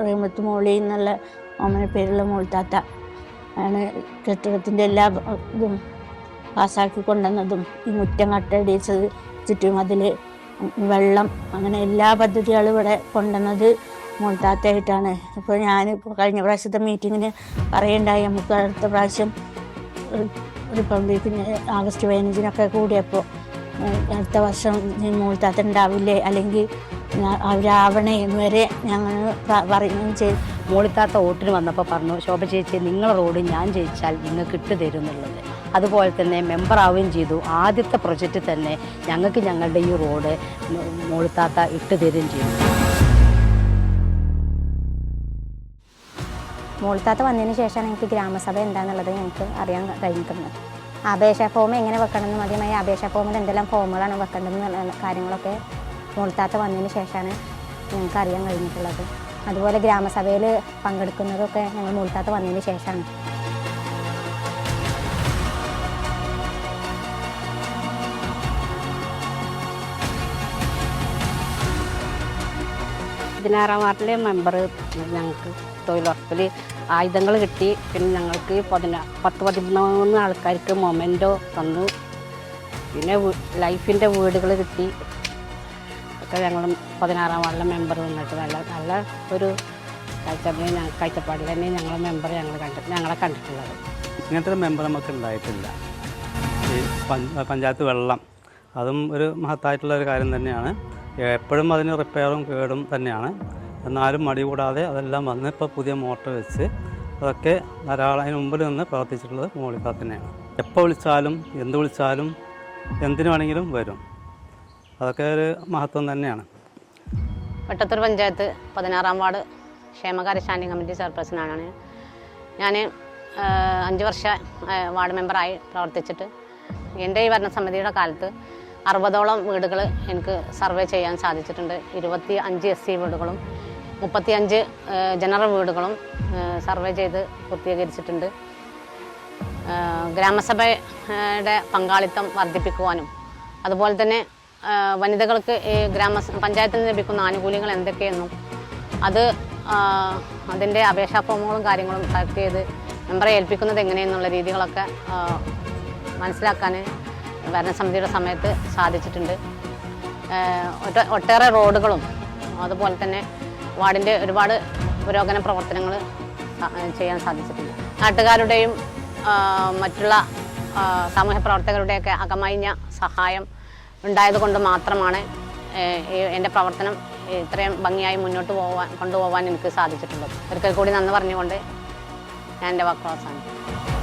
റഹ്മത്ത് മോളി എന്നുള്ള ഓമന പേരുള്ള മോൾത്താത്ത ആണ് കെട്ടിടത്തിൻ്റെ എല്ലാ ഇതും പാസ്സാക്കി കൊണ്ടുവന്നതും ഈ മുറ്റം കട്ടടിച്ചത് ചുറ്റുമതിൽ വെള്ളം അങ്ങനെ എല്ലാ പദ്ധതികളും ഇവിടെ കൊണ്ടുവന്നത് മോൾത്താത്തയായിട്ടാണ്. ഇപ്പോൾ ഞാനിപ്പോൾ കഴിഞ്ഞ പ്രാവശ്യത്തെ മീറ്റിങ്ങിന് പറയുണ്ടായി നമുക്ക് അടുത്ത പ്രാവശ്യം റിപ്പബ്ലിക്കിന് ആഗസ്റ്റ് 15-നൊക്കെ കൂടിയപ്പോൾ അടുത്ത വർഷം മോൾത്താത്ത ഉണ്ടാവില്ലേ അല്ലെങ്കിൽ അവരാവണേ എന്ന് വരെ ഞങ്ങൾ പറയുകയും ചെയ്തു. മോളിത്താത്ത വോട്ടിന് വന്നപ്പോൾ പറഞ്ഞു, ശോഭ ചേച്ചി നിങ്ങളെ റോഡ് ഞാൻ ജയിച്ചാൽ നിങ്ങൾക്ക് ഇട്ട് തരും എന്നുള്ളത്. അതുപോലെ തന്നെ മെമ്പറാവുകയും ചെയ്തു. ആദ്യത്തെ പ്രൊജക്റ്റ് തന്നെ ഞങ്ങൾക്ക് ഞങ്ങളുടെ ഈ റോഡ് മോളിത്താത്ത ഇട്ട് തരുകയും ചെയ്തു. മോളിത്താത്ത വന്നതിന് ശേഷമാണ് എനിക്ക് ഗ്രാമസഭ എന്താണെന്നുള്ളത് ഞങ്ങൾക്ക് അറിയാൻ കഴിഞ്ഞിട്ടുള്ളത്. അപേക്ഷ ഫോം എങ്ങനെ വെക്കണമെന്ന് മതിയായ അപേക്ഷ ഫോമിൽ എന്തെല്ലാം ഫോമുകളാണ് വെക്കേണ്ടതെന്നുള്ള കാര്യങ്ങളൊക്കെ മോളിത്താത്ത വന്നതിന് ശേഷമാണ് ഞങ്ങൾക്ക് അറിയാൻ കഴിഞ്ഞിട്ടുള്ളത്. അതുപോലെ ഗ്രാമസഭയിൽ പങ്കെടുക്കുന്നതൊക്കെ ഞങ്ങൾ മോളിത്താത്ത വന്നതിന് ശേഷമാണ്. പതിനാറാം വാർഡിലെ മെമ്പർ ഞങ്ങൾക്ക് തൊഴിലുറപ്പിൽ ആയുധങ്ങൾ കിട്ടി. പിന്നെ ഞങ്ങൾക്ക് 10-13 ആൾക്കാർക്ക് മൊമെൻറ്റോ തന്നു. പിന്നെ ലൈഫിൻ്റെ വീടുകൾ കിട്ടി. ഒക്കെ ഞങ്ങൾ 16-ാം വാർഡിലെ മെമ്പർ വന്നിട്ട് നല്ല ഒരു കാഴ്ചപ്പാടിൽ തന്നെ ഞങ്ങളെ മെമ്പർ ഞങ്ങളെ കണ്ടിട്ടുള്ളത്. ഇങ്ങനത്തെ ഒരു മെമ്പർ നമുക്ക് ഉണ്ടായിട്ടില്ല. ഈ പഞ്ചായത്ത് വെള്ളം അതും ഒരു മഹത്തായിട്ടുള്ള ഒരു കാര്യം തന്നെയാണ്. എപ്പോഴും അതിന് റിപ്പയറും കേടും തന്നെയാണ്. എന്നാലും മടി കൂടാതെ അതെല്ലാം വന്ന് ഇപ്പോൾ പുതിയ മോട്ടർ വെച്ച് അതൊക്കെ ധാരാളം അതിന് മുമ്പിൽ നിന്ന് പ്രവർത്തിച്ചിട്ടുള്ളത് മോളിത്താത്ത തന്നെയാണ്. എപ്പോൾ വിളിച്ചാലും എന്ത് വിളിച്ചാലും എന്തിനു വേണമെങ്കിലും വരും. അതൊക്കെ ഒരു മഹത്വം തന്നെയാണ്. വെട്ടത്തൂർ പഞ്ചായത്ത് 16-ാം വാർഡ് ക്ഷേമകാര്യ സ്റ്റാൻഡിംഗ് കമ്മിറ്റി ചെയർപേഴ്സണാണ് ഞാൻ. 5 വർഷം വാർഡ് മെമ്പറായി പ്രവർത്തിച്ചിട്ട് എൻ്റെ ഈ ഭരണസമിതിയുടെ കാലത്ത് 60ഓളം വീടുകൾ എനിക്ക് സർവേ ചെയ്യാൻ സാധിച്ചിട്ടുണ്ട്. 25 SC വീടുകളും 35 ജനറൽ വീടുകളും സർവേ ചെയ്ത് പൂർത്തീകരിച്ചിട്ടുണ്ട്. ഗ്രാമസഭയുടെ പങ്കാളിത്തം വർദ്ധിപ്പിക്കുവാനും അതുപോലെ തന്നെ വനിതകൾക്ക് ഈ പഞ്ചായത്തിൽ നിന്ന് ലഭിക്കുന്ന ആനുകൂല്യങ്ങൾ എന്തൊക്കെയെന്നും അതിൻ്റെ അപേക്ഷാ ഫോമുകളും കാര്യങ്ങളും കളക്ട് ചെയ്ത് മെമ്പറെ ഏൽപ്പിക്കുന്നത് എങ്ങനെയെന്നുള്ള രീതികളൊക്കെ മനസ്സിലാക്കാൻ ഭരണസമിതിയുടെ സമയത്ത് സാധിച്ചിട്ടുണ്ട്. ഒട്ടേറെ റോഡുകളും അതുപോലെ തന്നെ വാർഡിൻ്റെ ഒരുപാട് പുരോഗമന പ്രവർത്തനങ്ങൾ ചെയ്യാൻ സാധിച്ചിട്ടുണ്ട്. നാട്ടുകാരുടെയും മറ്റുള്ള സാമൂഹ്യ പ്രവർത്തകരുടെയൊക്കെ അകമഴിഞ്ഞ സഹായം ഉണ്ടായതുകൊണ്ട് മാത്രമാണ് എൻ്റെ പ്രവർത്തനം ഇത്രയും ഭംഗിയായി മുന്നോട്ട് കൊണ്ടുപോകാൻ എനിക്ക് സാധിച്ചിട്ടുള്ളത്. ഒരിക്കൽ കൂടി നന്ദി പറഞ്ഞുകൊണ്ട് ഞാൻ എൻ്റെ വാക്കുകൾ അവസാനിപ്പിക്കും.